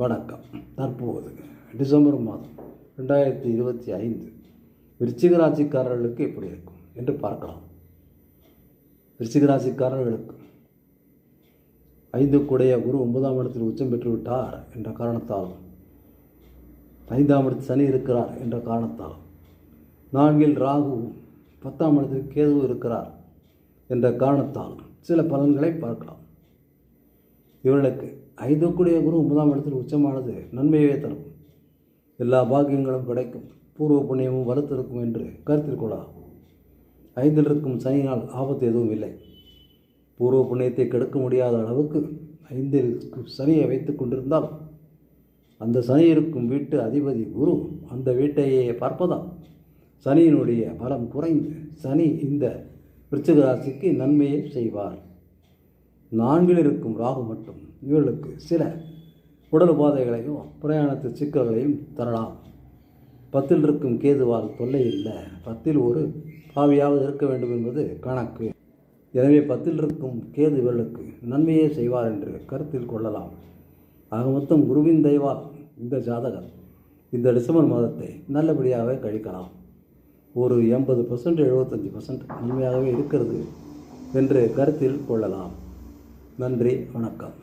வணக்கம். தற்போது டிசம்பர் மாதம் 2025 விருச்சிக ராசிக்காரர்களுக்கு எப்படி இருக்கும் என்று பார்க்கலாம். விருச்சிக ராசிக்காரர்களுக்கு 5 கூடைய குரு 9ஆம் இடத்தில் உச்சம் பெற்றுவிட்டார் என்ற காரணத்தாலும் 5ஆம் இடத்தில் சனி இருக்கிறார் என்ற காரணத்தாலும் 4இல் ராகு 10ஆம் இடத்தில் கேது இருக்கிறார் என்ற காரணத்தாலும் சில பலன்களை பார்க்கலாம். இவர்களுக்கு 5 கூடிய குரு 9ஆம் இடத்தில் உச்சமானது நன்மையே தரும். எல்லா பாக்கியங்களும் கிடைக்கும், பூர்வ புண்ணியமும் வலுத்திருக்கும் என்று கருத்தில் கொள்ளலாம். 5இல் இருக்கும் சனியினால் ஆபத்து எதுவும் இல்லை. பூர்வ புண்ணியத்தை கெடுக்க முடியாத அளவுக்கு 5இல் சனியை வைத்து கொண்டிருந்தால் அந்த சனி இருக்கும் வீட்டு அதிபதி குரு அந்த வீட்டையே பார்ப்பதால் சனியினுடைய பலம் குறைந்து சனி இந்த விருச்சிக ராசிக்கு நன்மையை செய்வார். 4இல் இருக்கும் ராகு மட்டும் இவர்களுக்கு சில உடல் உபாதைகளையும் பிரயாணத்து சிக்கல்களையும் தரலாம். 10இல் இருக்கும் கேதுவால் தொல்லை இல்லை. 10இல் ஒரு பாவியாவது இருக்க வேண்டும் என்பது கணக்கு. எனவே 10இல் இருக்கும் கேது இவர்களுக்கு நன்மையே செய்வார் என்று கருத்தில் கொள்ளலாம். ஆக மொத்தம் குருவின் தயவால் இந்த ஜாதகர் இந்த டிசம்பர் மாதத்தை நல்லபடியாக கழிக்கலாம். ஒரு 80% 75% நன்மையாகவே இருக்கிறது என்று கருத்தில் கொள்ளலாம். நன்றி, வணக்கம்.